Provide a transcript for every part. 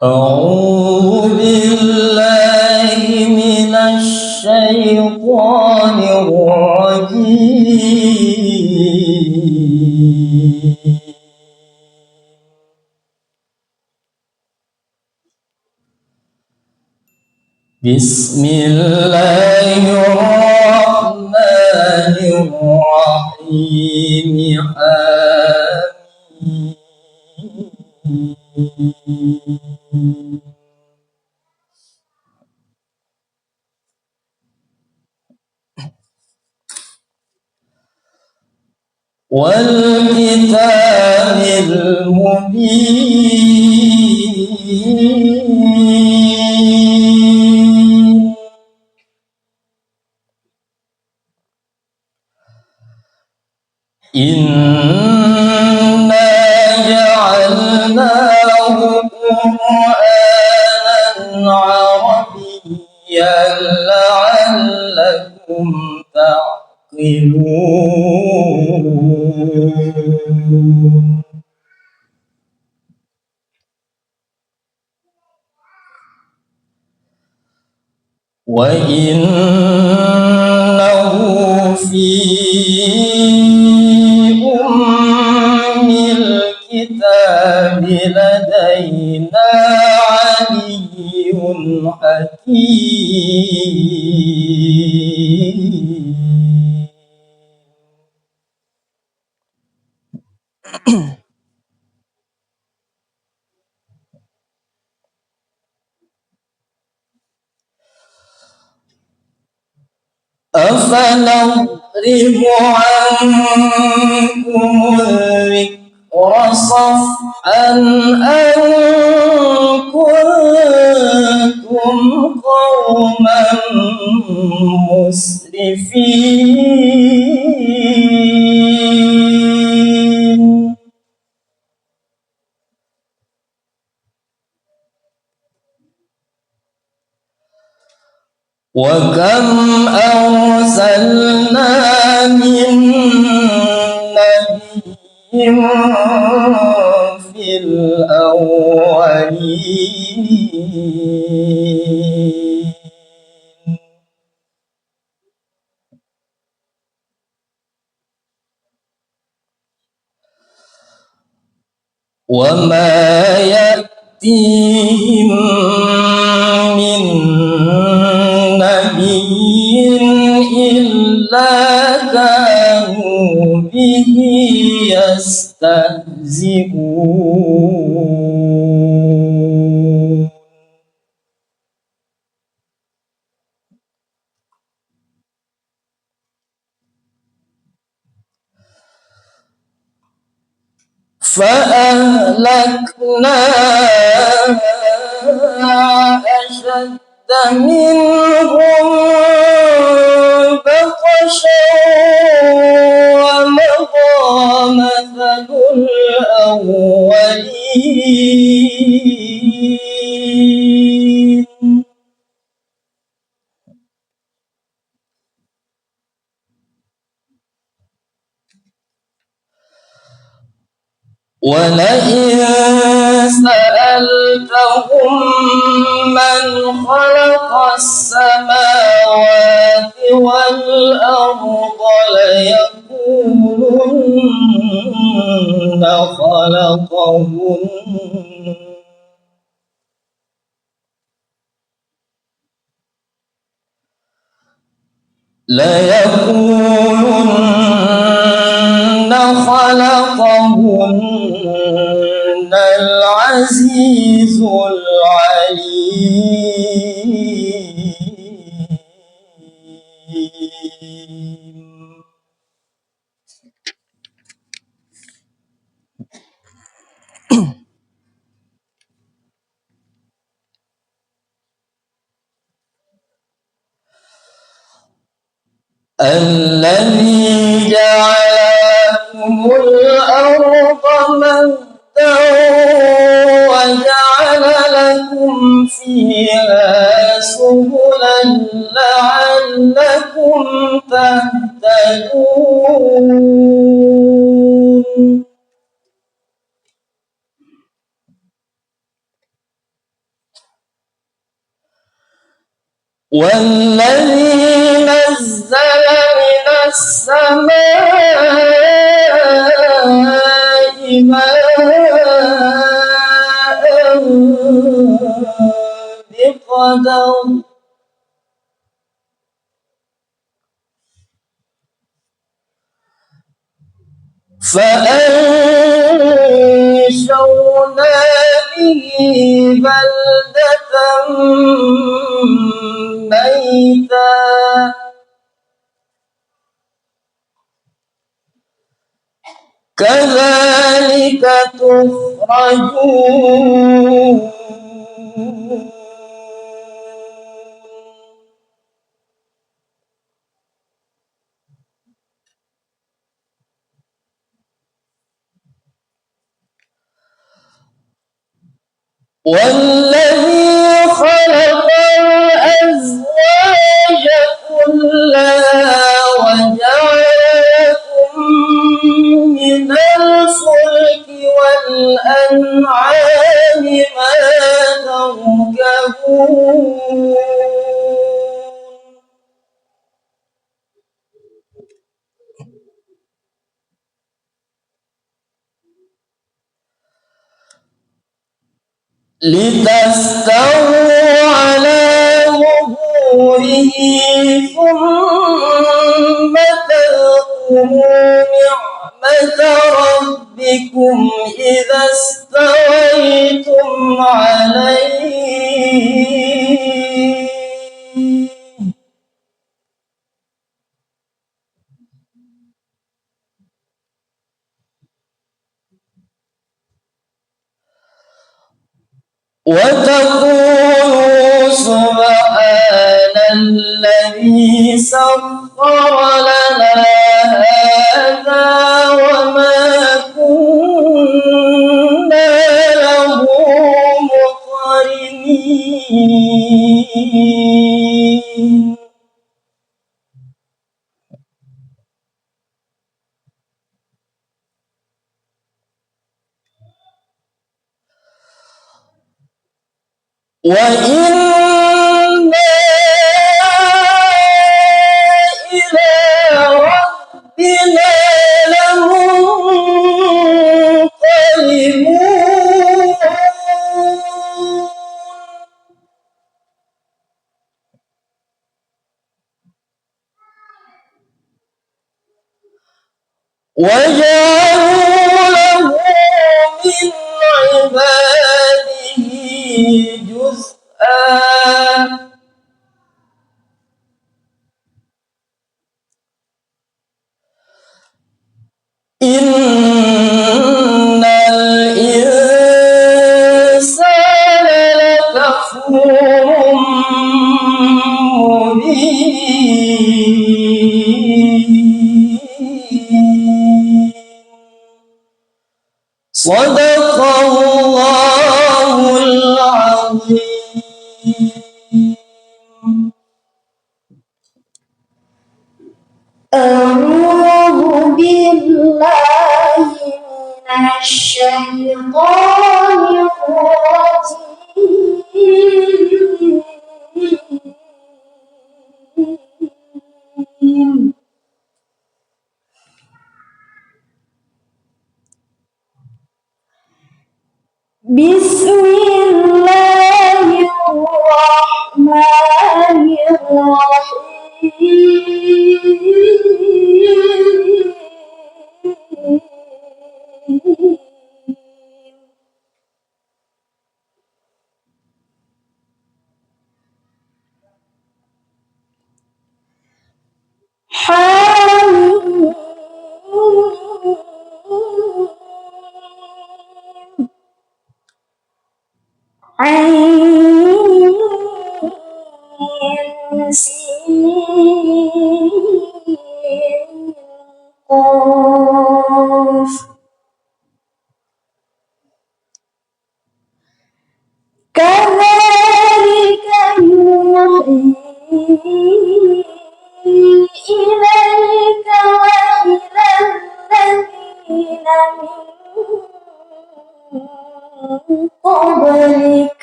أعوذ بالله من الشيطان الرجيم. بسم الله الرحمن الرحيم. والكتاب المبين. إنا جعلناه قرآنا عربيا لعلكم تعقلون. وإنه في أم الكتاب لدينا علي حكيم. أفنضرب عنكم الذكر صفحا أن كنتم قوما مسرفين. وكم أرسلنا من نبي في الأولين. وما يأتيهم من نبي إلا كانوا به يستهزئون. فأهلكنا أشد منهم بطشا ومضى مثل الأولين. ولئن سألتهم من خلق السماوات والأرض ليقولن خلقهن العزيز العليم. الذي جعل لكم الأرض مهدا وجعل لكم فيها سبلا لعلكم تهتدون. والذي نزل من السماء ماء بقدر فأنشرنا به بلدة ميتا كذلك تخرجون والذي خلق الأزواج كلها وجعلكم من الفلك والأنعام ما تركبون لتستووا على ظهوره ثم تذكروا نعمة ربكم إذا استويتم عليه وتقولوا سبحان الذي سخر لنا هذا وما كنا له مقرنين وإنا إلى ربنا لمنقلبون وجعلوا له من عباده جزءا إن الإنسان لكفور مبين صدق الله العظيم. أعوذ بالله من الشيطان الرجيم. بسم الله الرحمن الرحيم. حميم عين سين قاف كذلك يوحي إليك وإلى الذين من قبلك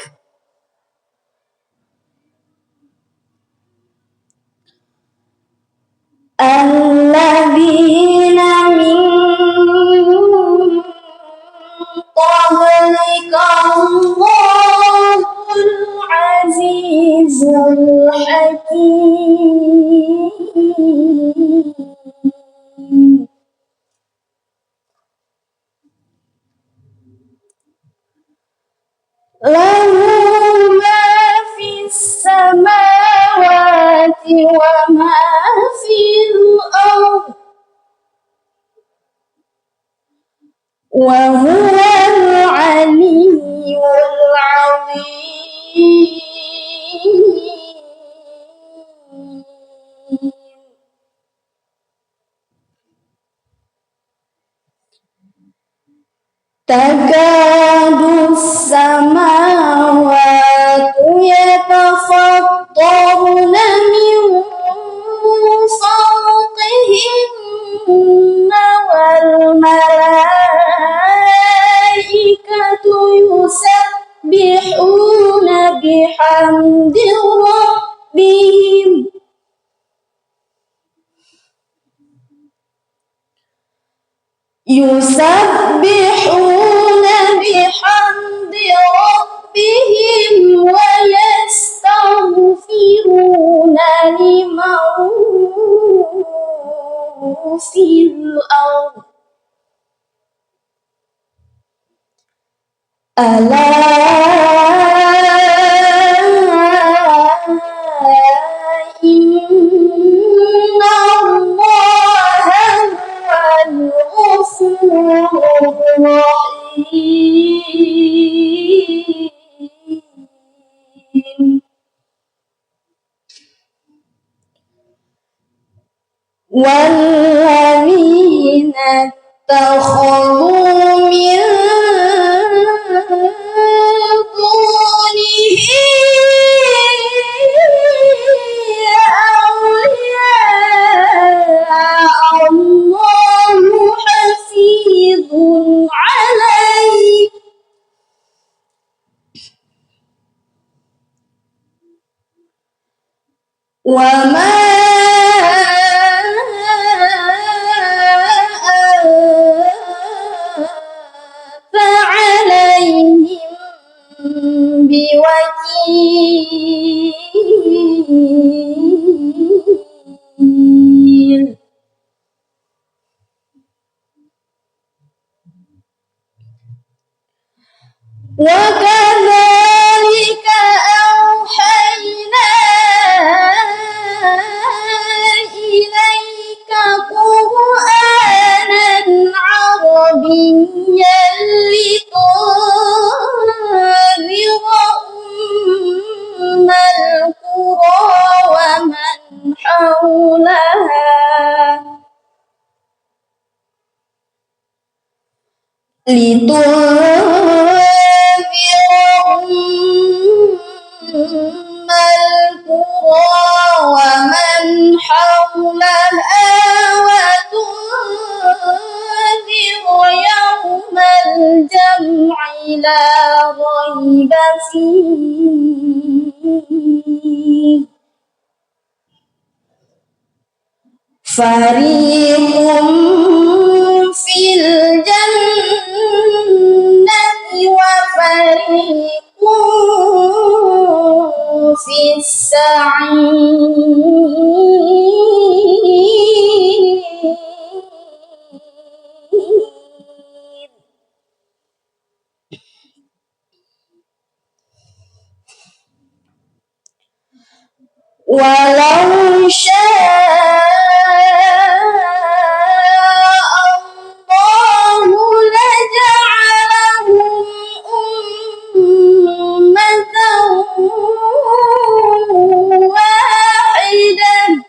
الذين من قبلك الله العزيز الحكيم له ما في السماوات وما في الأرض وهو العلي العظيم تكاد السماوات يتفطرن من فوقهن والملائكة يسبحون بحمد ربهم ويستغفرون لمن في الأرض ألا إن الله هو الغفور الرحيم والذين اتخذوا من دونه أولياء الله حفيظ عليه وما أنت عليهم بوكيل وكذلك أوحينا إليك قرآنا عربيا لتنذر أم القرى ومن حولها أم القرى ومن حولها وتنذر يوم الجمع لا ريب فيه فريق في الجنة وفريق في السعير ولو شاء الله لجعلهم أمة واحدة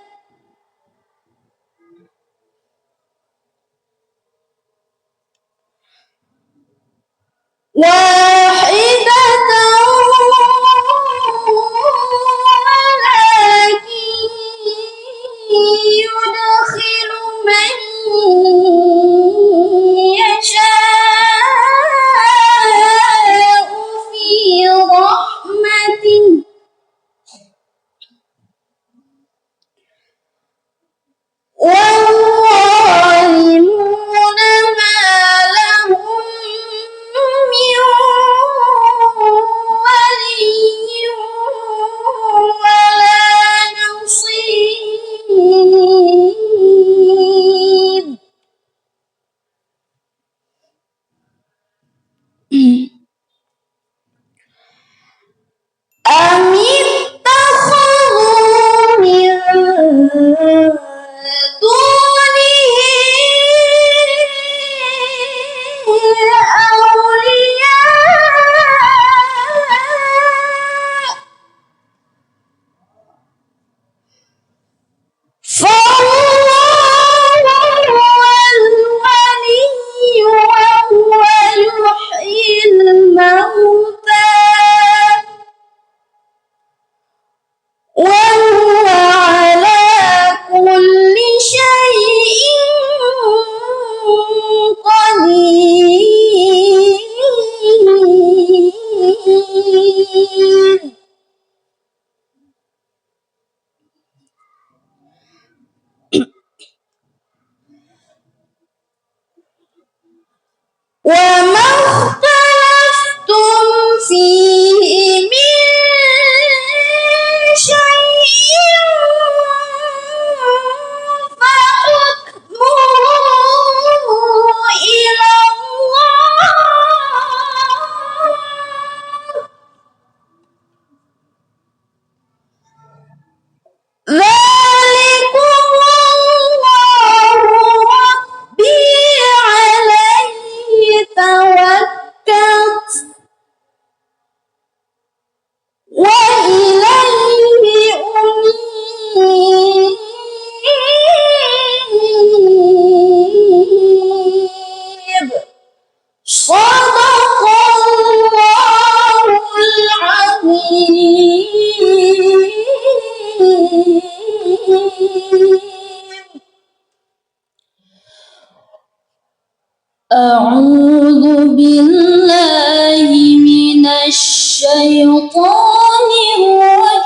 الشيطان الرجيم.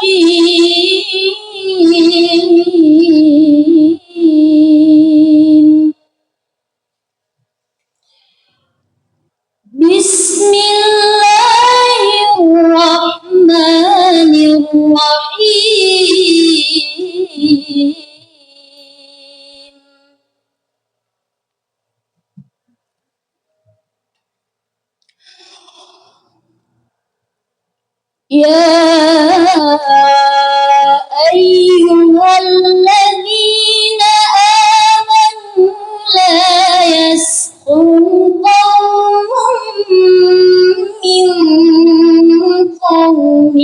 بسم الله الرحمن الرحيم. يا أيها الذين آمنوا لا يسخر قوم من قوم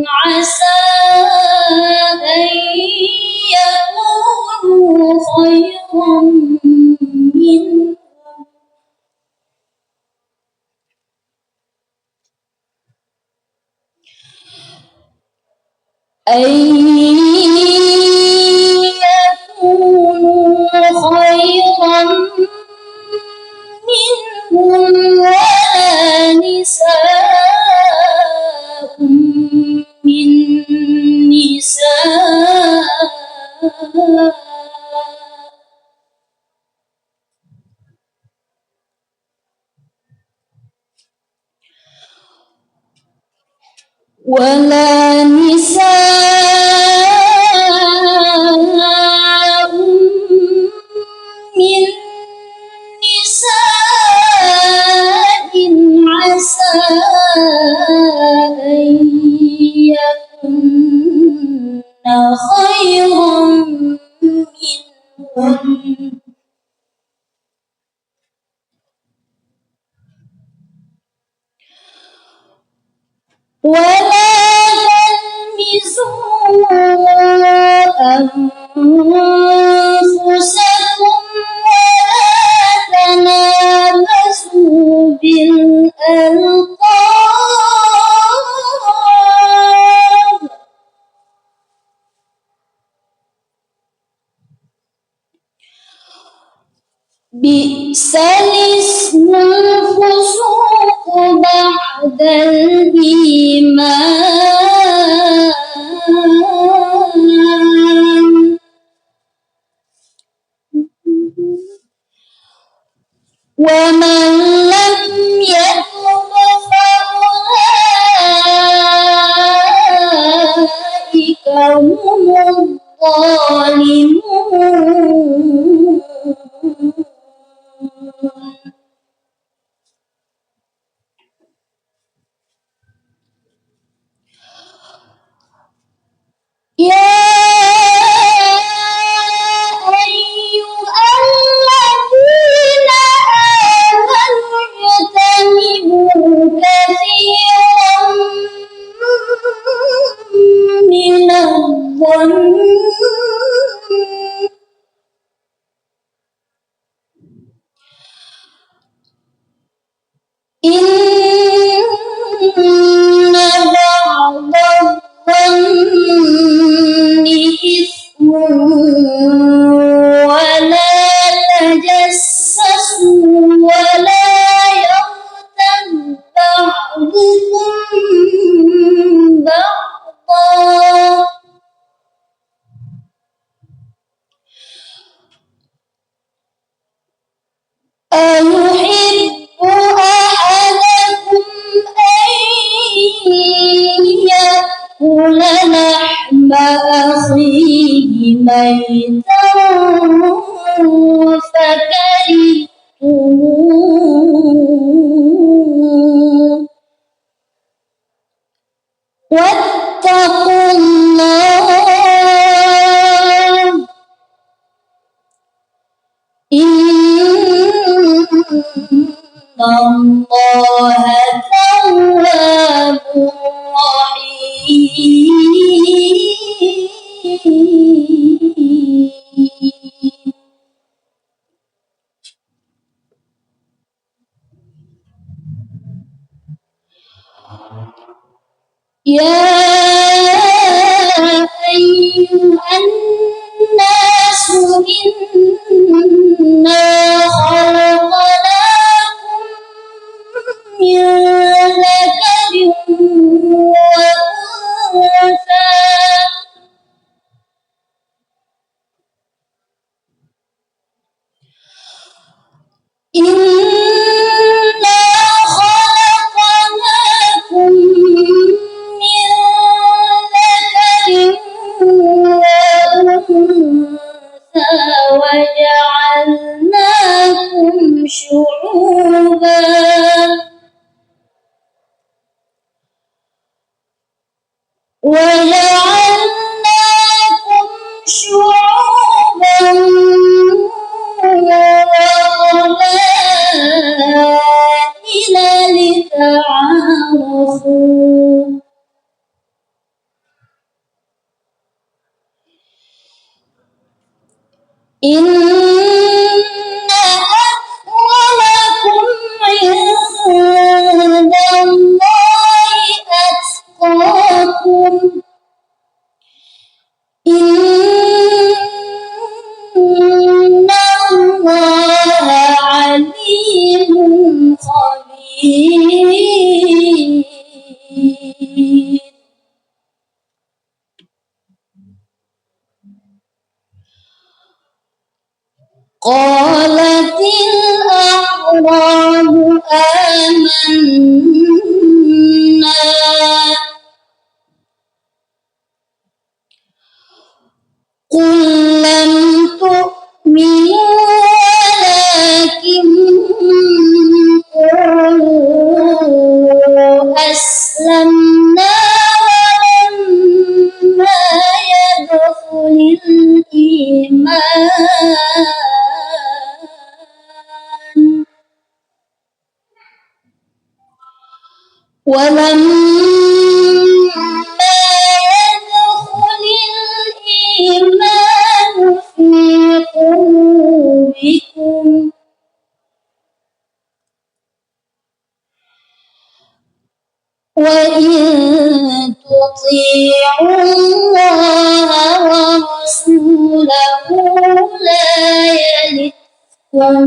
عسى أن يكونوا خيرا منهم ولا نساء من نساء من نساء عسى أن يكن خيرا منهم ولا تلمزوا أنفسكم ولا تنابزوا بالألقاب بئس الاسم الفسوق بعد الإيمان ومن لم يتب فأولئك هم الظالمون. يا أيها الذين آمنوا اجتنبوا كثيرا من الظن إن بعض الظن إثم ولا تجسسوا ولا يغتب بعضكم بعضا أيحب أحدكم أن يأكل لحم أخيه ميتا فكرهتموه واتقوا الله إن الله تواب رحيم. يا أيها الناس إنا خلقناكم من ذكر وجعلناكم شعوبا وقبائل لتعارفوا إن أكرمكم عند الله أتقاكم إن الله عليم خبير. قالت الأعراب آمنا قل لم تؤمنوا ولكن قولوا أسلمنا ولما يدخل الإيمان في قلوبكم وإن تطيعوا الله ورسوله لا يلدكم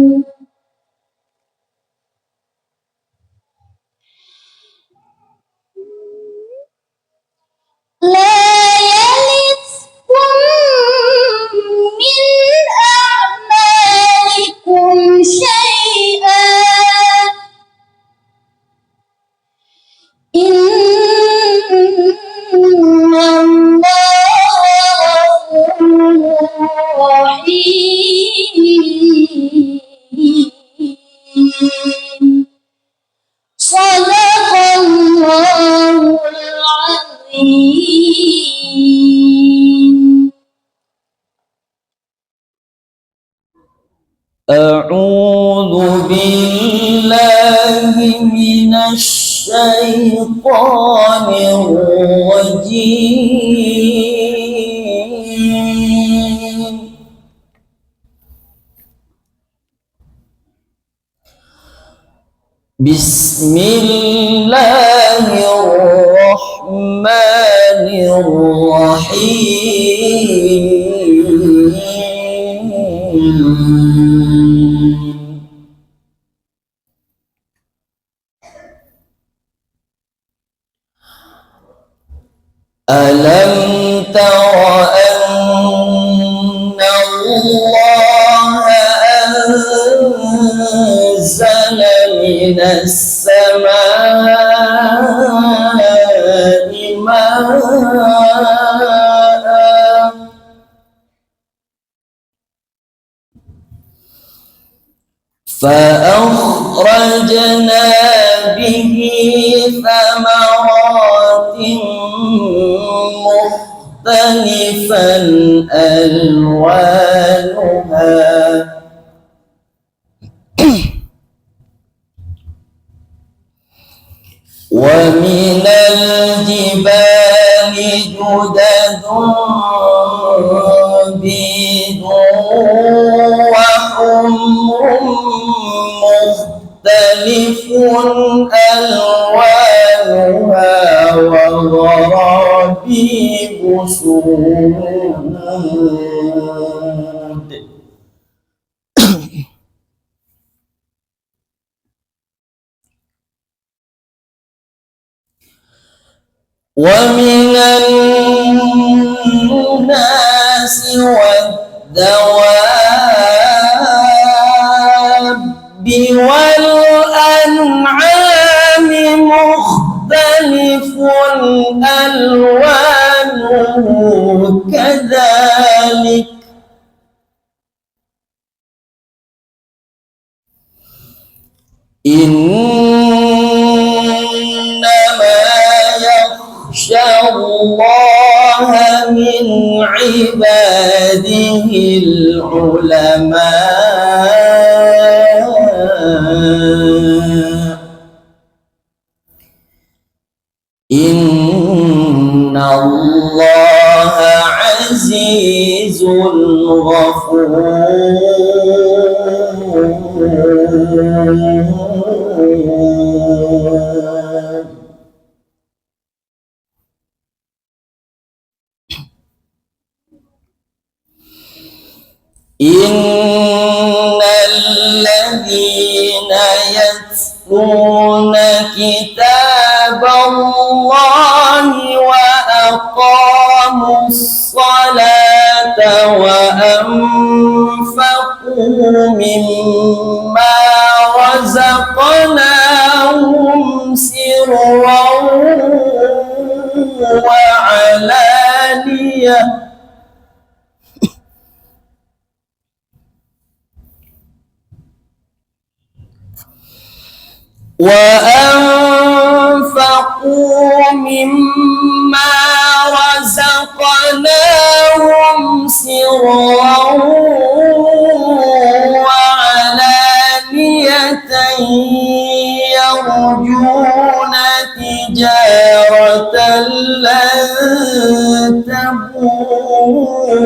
من أعمالكم شيئا إن الله غفور رحيم. صدق الله العظيم. أعوذ بالله من الشيطان الرجيم. بسم الله الرحمن الرحيم. ألم تر أن الله أنزل من السماء ماء فأخرجنا به ثمرات مختلفا ألوانها ومن الجبال جدد بيض وحمر مختلف ألوانها وغرابيب سود. ومن الناس والدواب والأنعام مختلف ألوانه كذلك إنما يخشى يخشى الله من عباده العلماء إن الله عزيز غفور إن الذين يتلون كتاب الله وأقاموا الصلاة وأنفقوا مما رزقناهم سرا وعلانية وعلانية يرجون تجارة لن تبور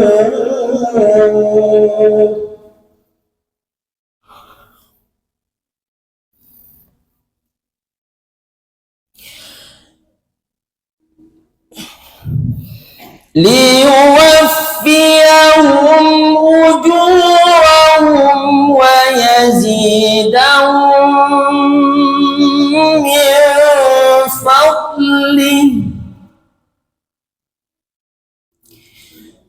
ليوفيهم أجورهم ويزيدهم من فضله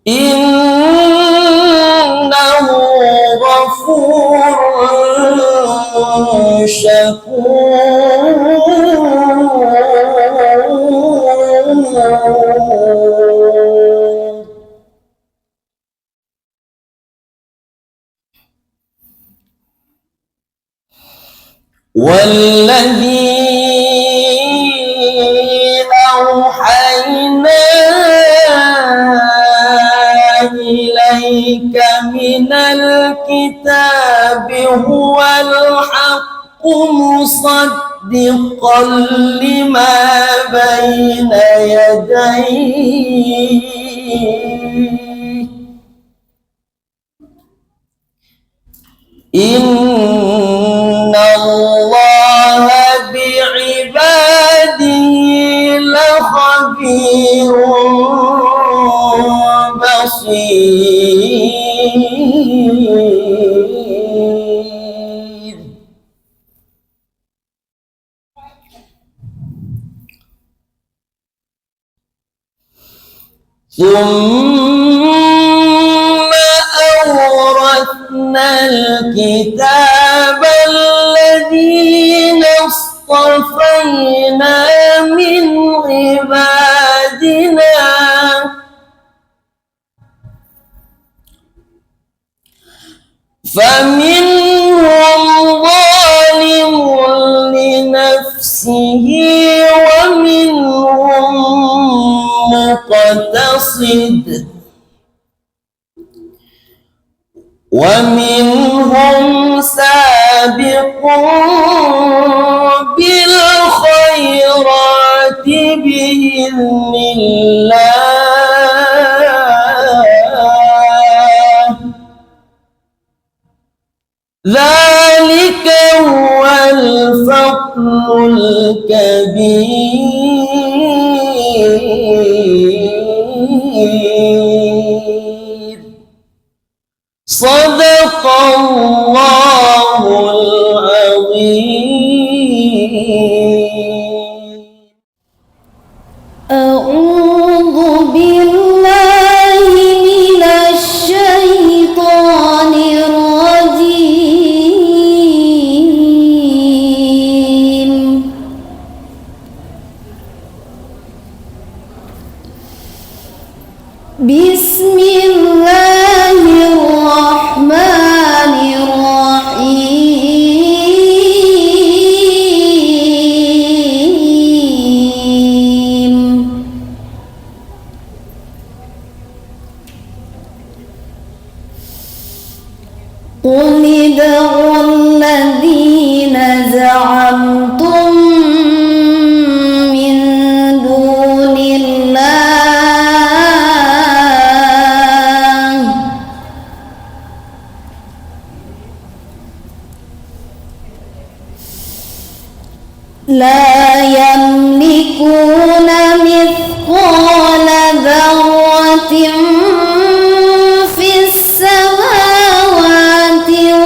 إنه غفور شكور والذي أوحينا إليك من الكتاب هو الحق مصدقا لما بين يديه إن الله بعباده لخبير بصير ثم أورثنا الكتاب الذين اصطفينا من عبادنا فمنهم ظالم لنفسه ومنهم مقتصد ومنهم سابق بالخيرات بإذن الله ذلك هو الفضل الكبير صدق الله العظيم أعوذ بالله من الشيطان الرجيم بسم الله الرحمن الرحيم مثقال ذرة في السماوات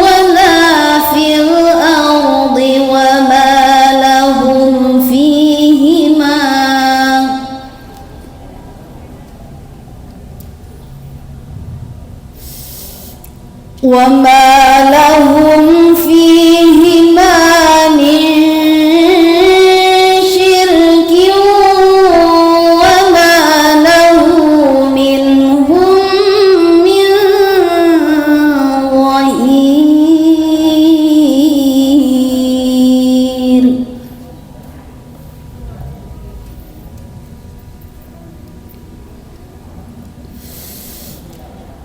ولا في الأرض وما لهم فيهما من شرك وما له منهم من ظهير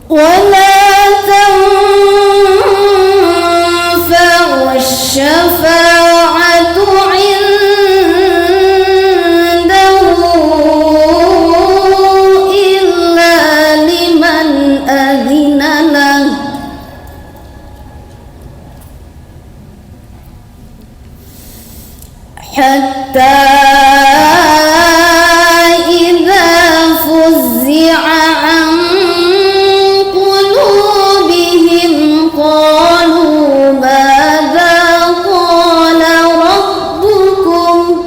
ولا تنفع الشفاعة عنده إلا لمن أذن له حتى إذا فزع عن قلوبهم قالوا ماذا قال ربكم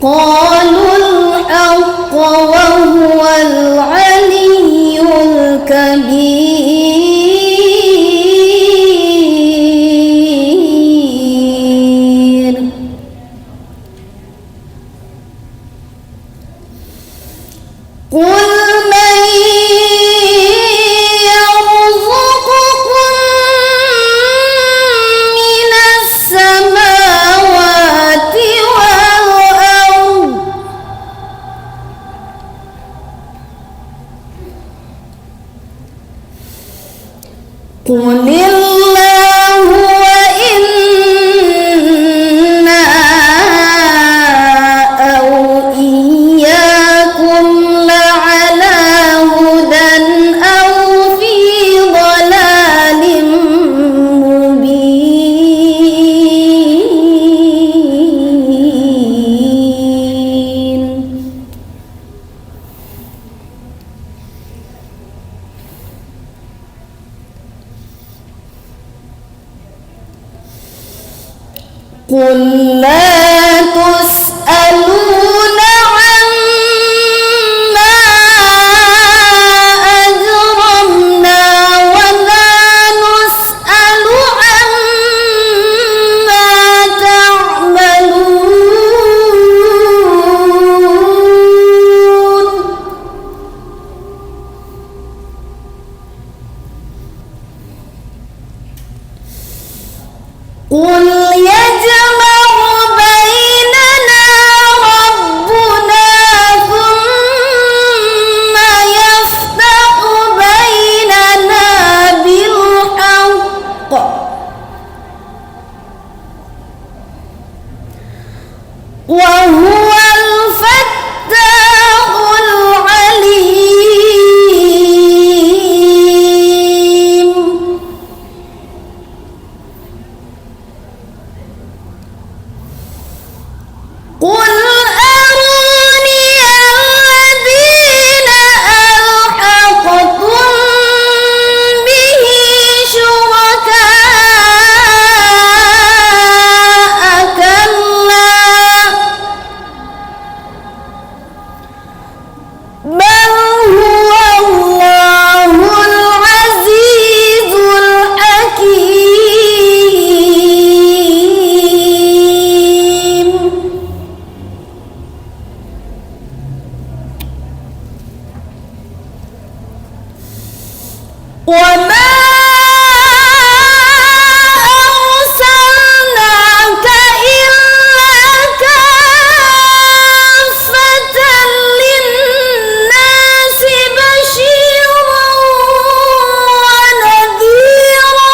قالوا الحق وهو العلي الكبير قل من يرزقكم من السماوات والأرض قل الله وإنا أو إياكم لعلى هدى أو في ضلال مبين قل لا تسألون عما أجرمنا ولا نسأل عما تعملون قل يجمع بيننا ربنا ثم يفتح بيننا بالحق وهو الفتاح العليم قل أروني الذين ألحقتم به شركاء كلا بل هو الله العزيز الحكيم وما أرسلناك إلا كافة للناس بشيرا ونذيرا